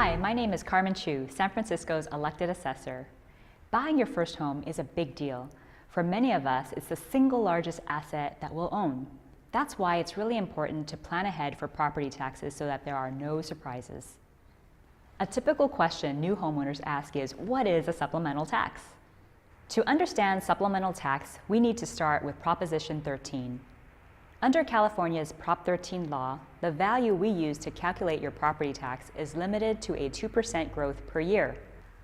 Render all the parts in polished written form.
Hi, my name is Carmen Chu, San Francisco's elected assessor. Buying your first home is a big deal. For many of us, it's the single largest asset that we'll own. That's why it's really important to plan ahead for property taxes so that there are no surprises. A typical question new homeowners ask is, what is a supplemental tax? To understand supplemental tax, we need to start with Proposition 13. Under California's Prop 13 law, the value we use to calculate your property tax is limited to a 2% growth per year.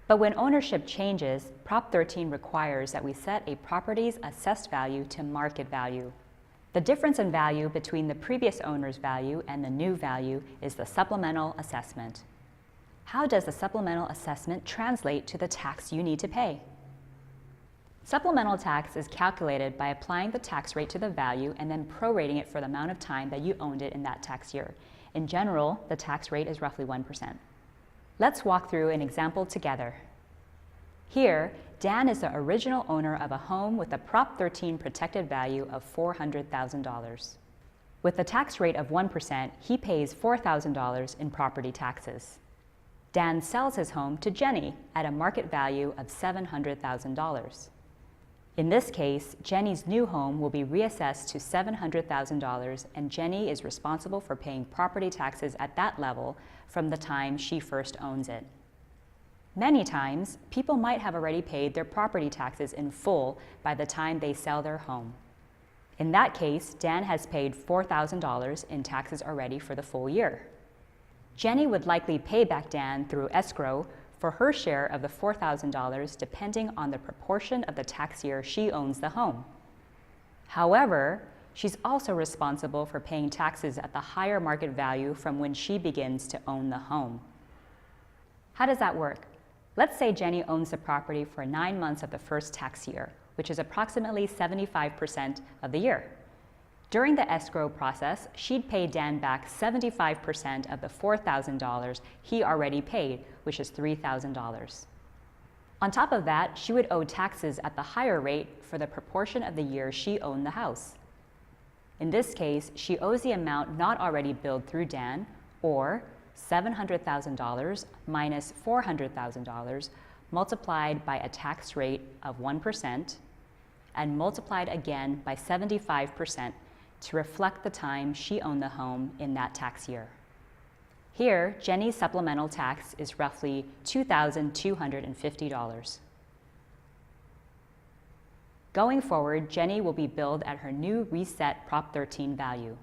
But when ownership changes, Prop 13 requires that we set a property's assessed value to market value. The difference in value between the previous owner's value and the new value is the supplemental assessment. How does the supplemental assessment translate to the tax you need to pay? Supplemental tax is calculated by applying the tax rate to the value and then prorating it for the amount of time that you owned it in that tax year. In general, the tax rate is roughly 1%. Let's walk through an example together. Here, Dan is the original owner of a home with a Prop 13 protected value of $400,000. With a tax rate of 1%, he pays $4,000 in property taxes. Dan sells his home to Jenny at a market value of $700,000. In this case, Jenny's new home will be reassessed to $700,000, and Jenny is responsible for paying property taxes at that level from the time she first owns it. Many times, people might have already paid their property taxes in full by the time they sell their home. In that case, Dan has paid $4,000 in taxes already for the full year. Jenny would likely pay back Dan through escrow for her share of the $4,000 depending on the proportion of the tax year she owns the home. However, she's also responsible for paying taxes at the higher market value from when she begins to own the home. How does that work? Let's say Jenny owns the property for 9 months of the first tax year, which is approximately 75% of the year. During the escrow process, she'd pay Dan back 75% of the $4,000 he already paid, which is $3,000. On top of that, she would owe taxes at the higher rate for the proportion of the year she owned the house. In this case, she owes the amount not already billed through Dan, or $700,000 minus $400,000 multiplied by a tax rate of 1% and multiplied again by 75% to reflect the time she owned the home in that tax year. Here, Jenny's supplemental tax is roughly $2,250. Going forward, Jenny will be billed at her new reset Prop 13 value.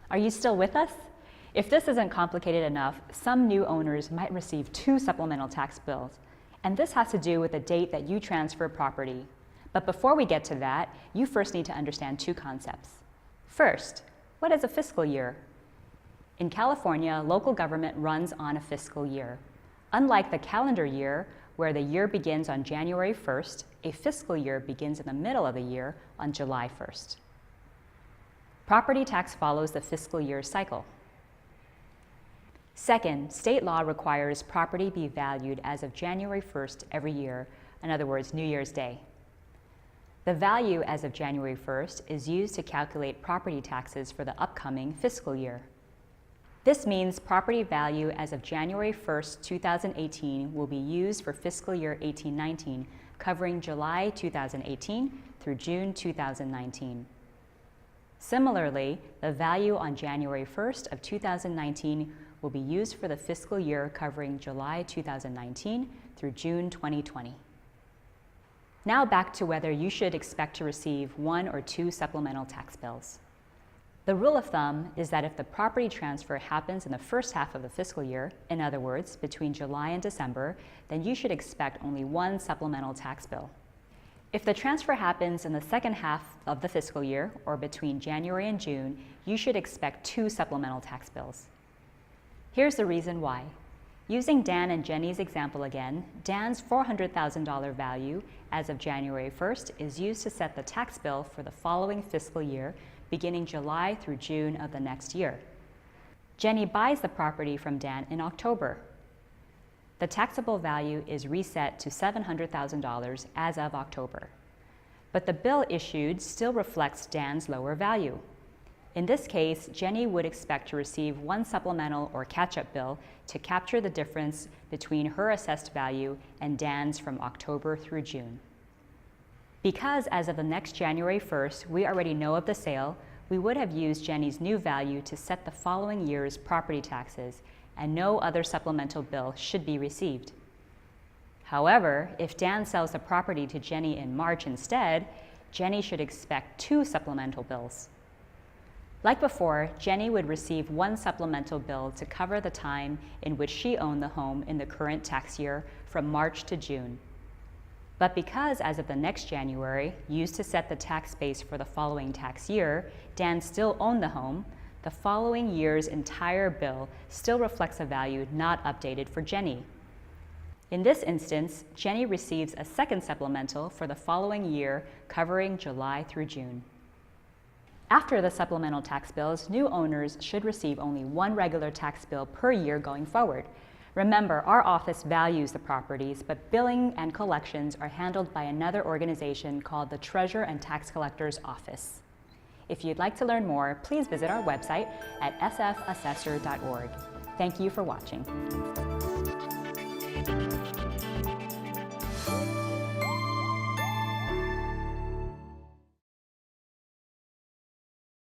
Are you still with us? If this isn't complicated enough, some new owners might receive 2 supplemental tax bills, and this has to do with the date that you transfer property. But before we get to that, you first need to understand 2 concepts. First, what is a fiscal year? In California, local government runs on a fiscal year. Unlike the calendar year, where the year begins on January 1st, a fiscal year begins in the middle of the year on July 1st. Property tax follows the fiscal year cycle. Second, state law requires property be valued as of January 1st every year, in other words, New Year's Day. The value as of January 1st is used to calculate property taxes for the upcoming fiscal year. This means property value as of January 1st, 2018 will be used for fiscal year 18-19, covering July 2018 through June 2019. Similarly, the value on January 1st of 2019 will be used for the fiscal year covering July 2019 through June 2020. Now back to whether you should expect to receive 1 or 2 supplemental tax bills. The rule of thumb is that if the property transfer happens in the first half of the fiscal year, in other words, between July and December, then you should expect only 1 supplemental tax bill. If the transfer happens in the second half of the fiscal year, or between January and June, you should expect 2 supplemental tax bills. Here's the reason why. Using Dan and Jenny's example again, Dan's $400,000 value as of January 1st is used to set the tax bill for the following fiscal year, beginning July through June of the next year. Jenny buys the property from Dan in October. The taxable value is reset to $700,000 as of October. But the bill issued still reflects Dan's lower value. In this case, Jenny would expect to receive one supplemental or catch-up bill to capture the difference between her assessed value and Dan's from October through June. Because as of the next January 1st, we already know of the sale, we would have used Jenny's new value to set the following year's property taxes, and no other supplemental bill should be received. However, if Dan sells the property to Jenny in March instead, Jenny should expect 2 supplemental bills. Like before, Jenny would receive one supplemental bill to cover the time in which she owned the home in the current tax year from March to June. But because as of the next January, used to set the tax base for the following tax year, Dan still owned the home, the following year's entire bill still reflects a value not updated for Jenny. In this instance, Jenny receives a second supplemental for the following year covering July through June. After the supplemental tax bills, new owners should receive only one regular tax bill per year going forward. Remember, our office values the properties, but billing and collections are handled by another organization called the Treasurer and Tax Collector's Office. If you'd like to learn more, please visit our website at sfassessor.org. Thank you for watching.